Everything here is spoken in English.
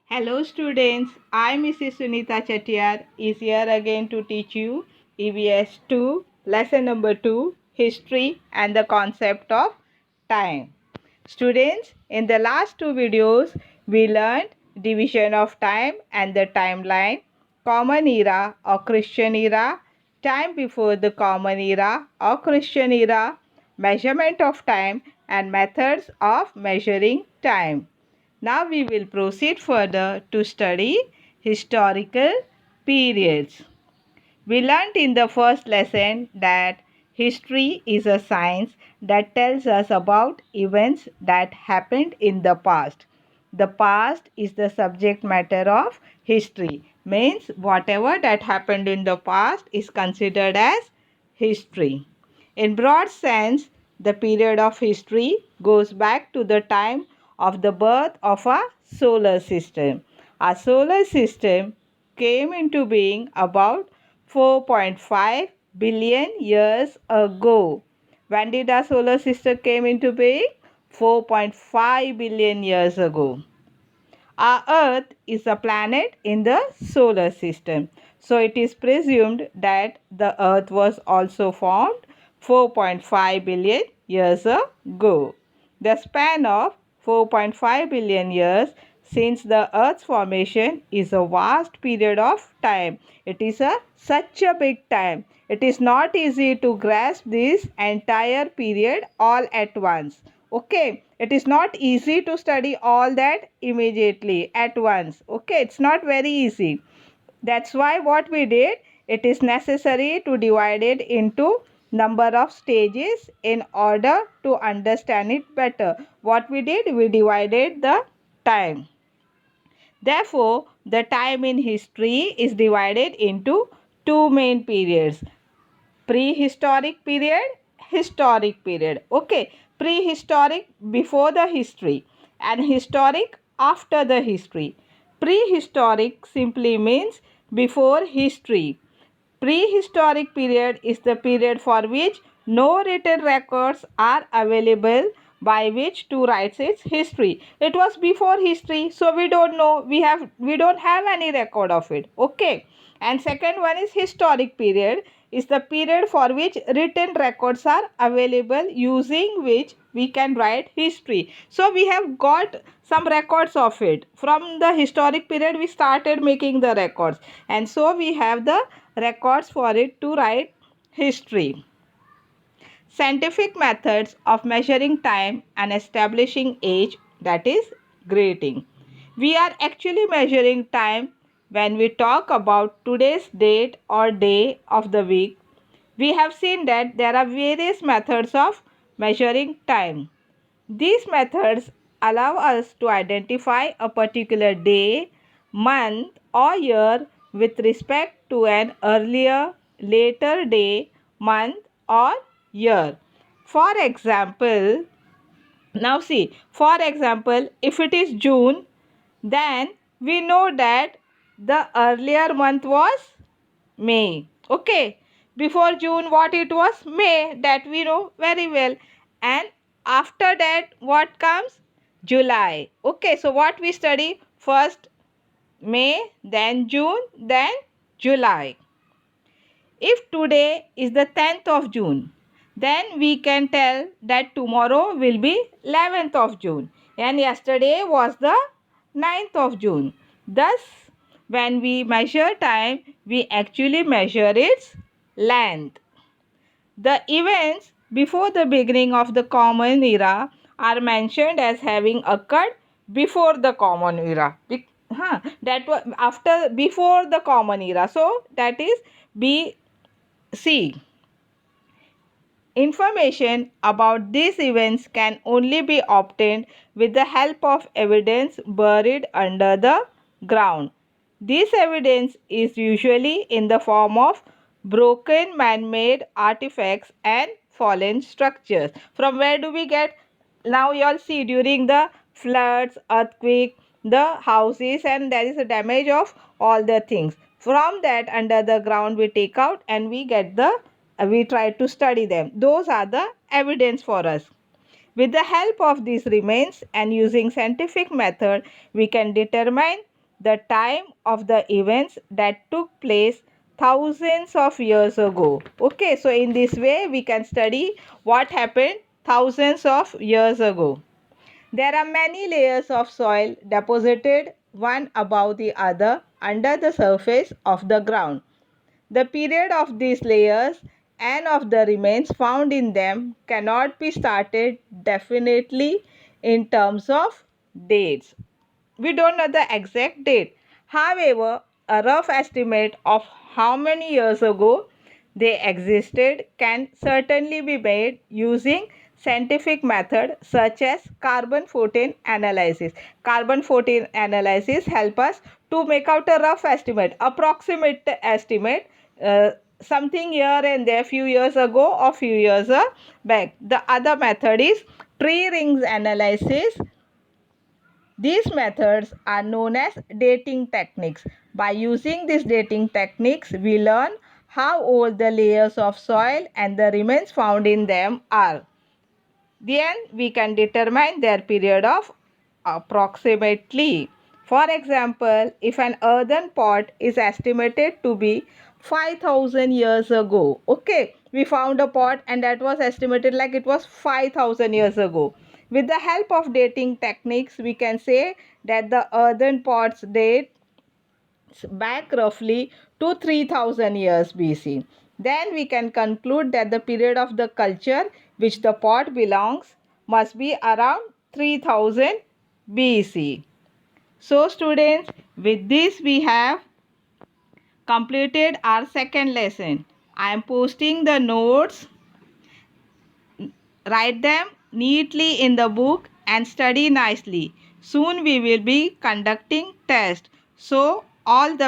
Hello students, I Mrs. Sunita Chettiar is here again to teach you EVS 2, lesson number 2, history and the concept of time. Students, in the last two videos, we learned division of time and the timeline, common era or Christian era, time before the common era or Christian era, measurement of time and methods of measuring time. Now we will proceed further to study historical periods. We learnt in the first lesson that history is a science that tells us about events that happened in the past. The past is the subject matter of history. Means whatever that happened in the past is considered as history. In broad sense, the period of history goes back to the time of the birth of our solar system. Our solar system came into being about 4.5 billion years ago. When did our solar system came into being? 4.5 billion years ago. Our Earth is a planet in the solar system. So it is presumed that the Earth was also formed 4.5 billion years ago. The span of 4.5 billion years since the Earth's formation is a vast period of time. It is such a big time. It is not easy to grasp this entire period all at once. Okay, it is not easy to study all that immediately at once. Okay, it's not very easy. That's why what we did, it is necessary to divide it into number of stages in order to understand it better. What we did, we divided the time. Therefore, the time in history is divided into two main periods: prehistoric period, historic period. Okay, prehistoric before the history and historic after the history. Prehistoric simply means before history. Prehistoric period is the period for which no written records are available by which to write its history. It was before history, so we don't know. We don't have any record of it. Okay. And second one is historic period, is the period for which written records are available using which we can write history. So we have got some records of it. From the historic period we started making the records, and so we have the records for it to write history. Scientific methods of measuring time and establishing age, that is grating. We are actually measuring time when we talk about today's date or day of the week. We have seen that there are various methods of measuring time. These methods allow us to identify a particular day, month, or year with respect to an earlier, later day, month, or year. For example, for example, if it is June, then we know that the earlier month was May. Okay. Before June, what it was? May. That we know very well. And after that, what comes? July. Okay. So what we study? First May, then June, then July. If today is the 10th of June, then we can tell that tomorrow will be 11th of June. And yesterday was the 9th of June. Thus, when we measure time, we actually measure its length. The events before the beginning of the common era are mentioned as having occurred before the common era. That was after before the common era. So that is BC. Information about these events can only be obtained with the help of evidence buried under the ground. This evidence is usually in the form of broken man-made artifacts and fallen structures. From where do we get? Now you all see, during the floods, earthquake, the houses, and there is a damage of all the things. From that, under the ground we take out and we try to study them. Those are the evidence for us. With the help of these remains and using scientific method, we can determine the time of the events that took place thousands of years ago. Okay, so in this way we can study what happened thousands of years ago. There are many layers of soil deposited one above the other under the surface of the ground. The period of these layers and of the remains found in them cannot be started definitely in terms of dates. We don't know the exact date. However, a rough estimate of how many years ago they existed can certainly be made using scientific method such as carbon 14 analysis. Carbon 14 analysis help us to make out a rough estimate, approximate estimate, something here and there few years ago or few years back. The other method is tree rings analysis. These methods are known as dating techniques. By using these dating techniques, we learn how old the layers of soil and the remains found in them are. Then we can determine their period of approximately. For example, if an earthen pot is estimated to be 5,000 years ago, okay, we found a pot and that was estimated like it was 5,000 years ago. With the help of dating techniques, we can say that the earthen pots date back roughly to 3000 years BC. Then we can conclude that the period of the culture which the pot belongs must be around 3000 BC. So students, with this we have completed our second lesson. I am posting the notes. Write them neatly in the book and study nicely. Soon we will be conducting tests. So all the